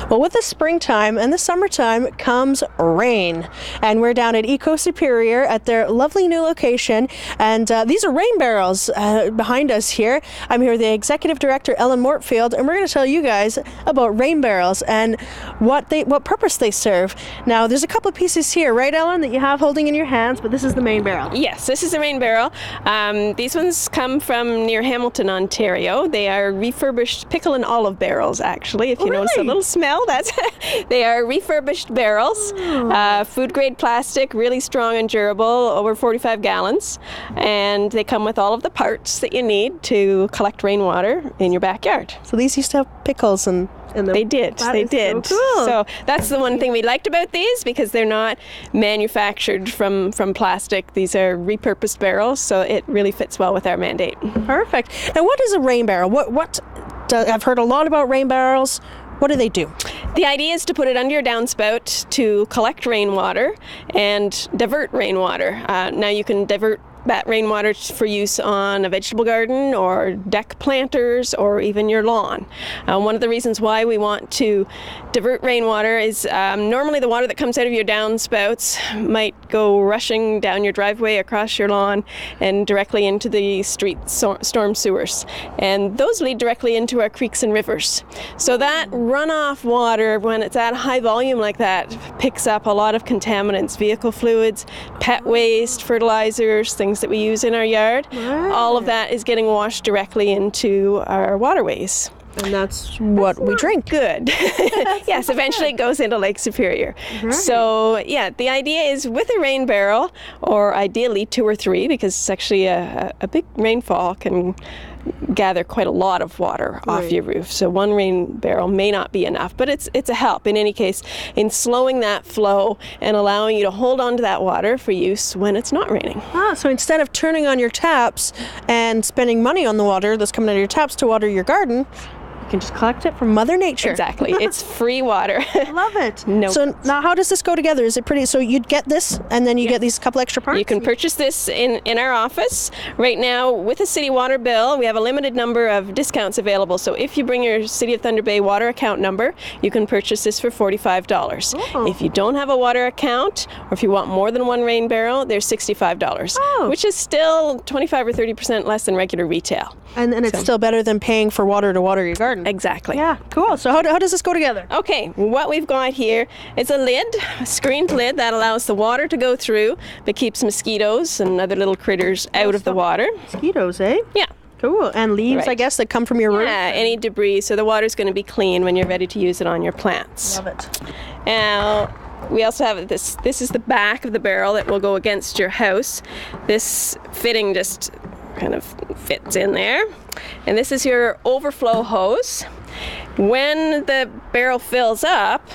Well, with the springtime and the summertime comes rain. And we're down at Eco Superior at their lovely new location. And these are rain barrels behind us here. I'm here with the Executive Director, Ellen Mortfield, and we're going to tell you guys about rain barrels and what purpose they serve. Now, there's a couple of pieces here, right, Ellen, that you have holding in your hands, but this is the main barrel. Yes, this is the rain barrel. These ones come from near Hamilton, Ontario. They are refurbished pickle and olive barrels, actually. If you notice a little smell, that's they are refurbished barrels. Food grade plastic, really strong and durable, over 45 gallons. And they come with all of the parts that you need to collect rainwater in your backyard. So these used to have pickles and they did. So cool. So that's the one thing we liked about these, because they're not manufactured from plastic. These are repurposed barrels, so it really fits well with our mandate. Perfect. Now, what is a rain barrel? I've heard a lot about rain barrels. What do they do? The idea is to put it under your downspout to collect rainwater and divert rainwater. Now you can divert that rainwater for use on a vegetable garden or deck planters or even your lawn. One of the reasons why we want to divert rainwater is normally the water that comes out of your downspouts might go rushing down your driveway, across your lawn, and directly into the street storm sewers. And those lead directly into our creeks and rivers. So that runoff water, when it's at high volume like that, picks up a lot of contaminants, vehicle fluids, pet waste, fertilizers, things that we use in our yard. Right. All of that is getting washed directly into our waterways. And that's what we drink. Good. Yes, eventually it goes into Lake Superior. Right. So yeah, the idea is with a rain barrel, or ideally 2 or 3, because it's actually a big rainfall can gather quite a lot of water off your roof. So 1 rain barrel may not be enough, but it's a help in any case in slowing that flow and allowing you to hold on to that water for use when it's not raining. So instead of turning on your taps and spending money on the water that's coming out of your taps to water your garden, you can just collect it from Mother Nature. Exactly. It's free water. Love it. No. So now how does this go together? Is it pretty? So you'd get this and then you get these couple extra parts? You can purchase this in our office. Right now, with a city water bill, we have a limited number of discounts available. So if you bring your City of Thunder Bay water account number, you can purchase this for $45. Oh. If you don't have a water account, or if you want more than 1 rain barrel, there's $65, which is still 25 or 30% less than regular retail. And it's still better than paying for water to water your garden. Exactly. Yeah, cool. So how does this go together? Okay, what we've got here is a lid, a screened lid that allows the water to go through, but keeps mosquitoes and other little critters out of the water. Mosquitoes, eh? Yeah. Cool. And leaves, I guess, that come from your roof? Yeah, any debris. So the water's going to be clean when you're ready to use it on your plants. Love it. Now, we also have this. This is the back of the barrel that will go against your house. This fitting just kind of fits in there. And this is your overflow hose. When the barrel fills up,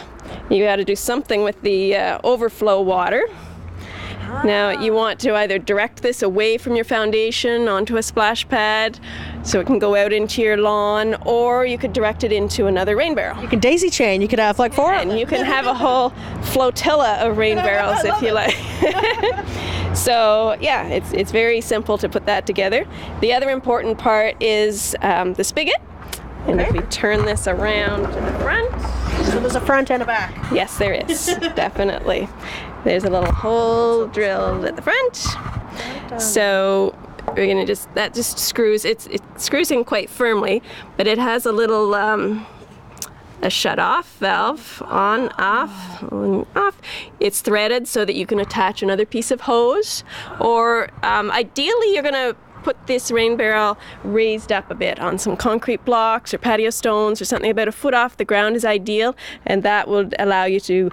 you got to do something with the overflow water. Now you want to either direct this away from your foundation onto a splash pad so it can go out into your lawn, or you could direct it into another rain barrel. You can daisy chain. You could have like 4 and you can have a whole flotilla of rain barrels if you like. So yeah, it's very simple to put that together. The other important part is the spigot. And if we turn this around to the front. So there's a front and a back. Yes, there is. Definitely. There's a little hole drilled at the front. So we're going to that just screws, it screws in quite firmly, but it has a little a shut-off valve, on, off. It's threaded so that you can attach another piece of hose, or ideally you're going to put this rain barrel raised up a bit on some concrete blocks or patio stones or something about a foot off the ground is ideal, and that will allow you to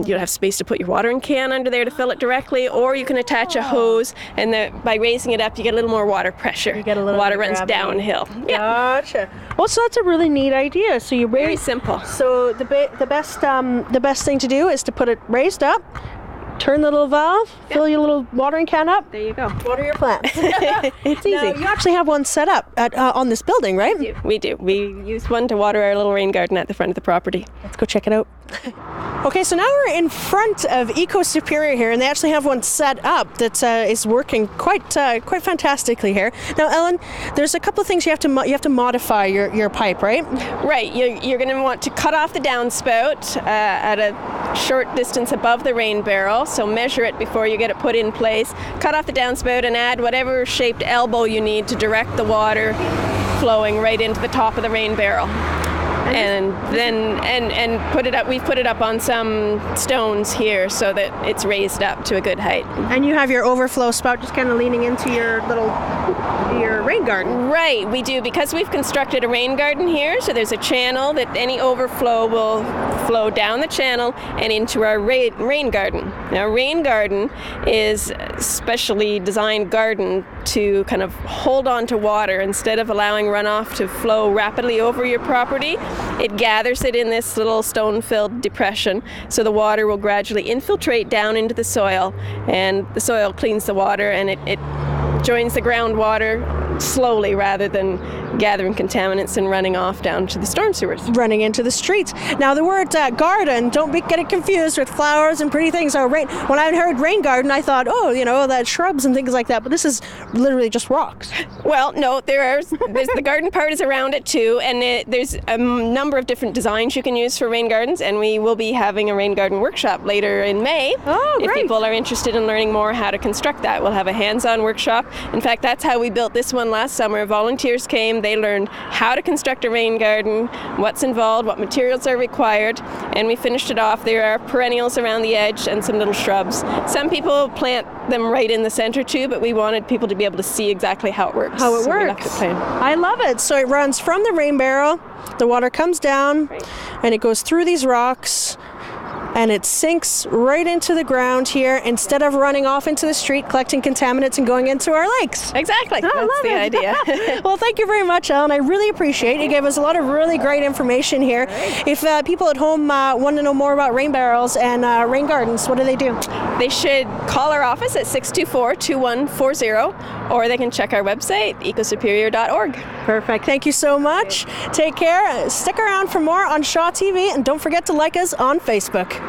you'll have space to put your watering can under there to fill it directly, or you can attach a hose, and by raising it up you get a little more water pressure. You get a little water runs downhill. Yeah. Gotcha. Well, so that's a really neat idea. So you very simple. So the best thing to do is to put it raised up, turn the little valve, fill your little watering can up. There you go. Water your plants. It's easy. Now, you actually have one set up on this building, right? We do. We use one to water our little rain garden at the front of the property. Let's go check it out. Okay, so now we're in front of Eco Superior here, and they actually have one set up that is working quite fantastically here. Now, Ellen, there's a couple of things you have to modify your pipe, right? Right. You're going to want to cut off the downspout at a short distance above the rain barrel, so measure it before you get it put in place. Cut off the downspout and add whatever shaped elbow you need to direct the water flowing right into the top of the rain barrel. And then put it up. We've put it up on some stones here so that it's raised up to a good height. And you have your overflow spout just kind of leaning into your rain garden. Right, we do, because we've constructed a rain garden here. So there's a channel that any overflow will flow down the channel and into our rain garden. Now, a rain garden is a specially designed garden to kind of hold on to water instead of allowing runoff to flow rapidly over your property. It gathers it in this little stone-filled depression, so the water will gradually infiltrate down into the soil, and the soil cleans the water, and it joins the groundwater slowly rather than gathering contaminants and running off down to the storm sewers. Running into the streets. Now, the word garden, don't get it confused with flowers and pretty things. When I heard rain garden, I thought, that shrubs and things like that, but this is literally just rocks. Well, no, there's the garden part is around it too, and there's a number of different designs you can use for rain gardens, and we will be having a rain garden workshop later in May. Oh, great. If people are interested in learning more how to construct that, we'll have a hands-on workshop. In fact, that's how we built this one last summer. Volunteers came, they learned how to construct a rain garden, what's involved, what materials are required, and we finished it off. There are perennials around the edge and some little shrubs. Some people plant them right in the center too, but we wanted people to be able to see exactly how it works. How it works. I love it. So it runs from the rain barrel, the water comes down, right, and it goes through these rocks, and it sinks right into the ground here instead of running off into the street, collecting contaminants and going into our lakes. Exactly. That's the idea. Well, thank you very much, Ellen. I really appreciate it. You gave us a lot of really great information here. Right. If people at home want to know more about rain barrels and rain gardens, what do they do? They should call our office at 624-2140, or they can check our website, ecosuperior.org. Perfect. Thank you so much. Take care. Stick around for more on Shaw TV, and don't forget to like us on Facebook.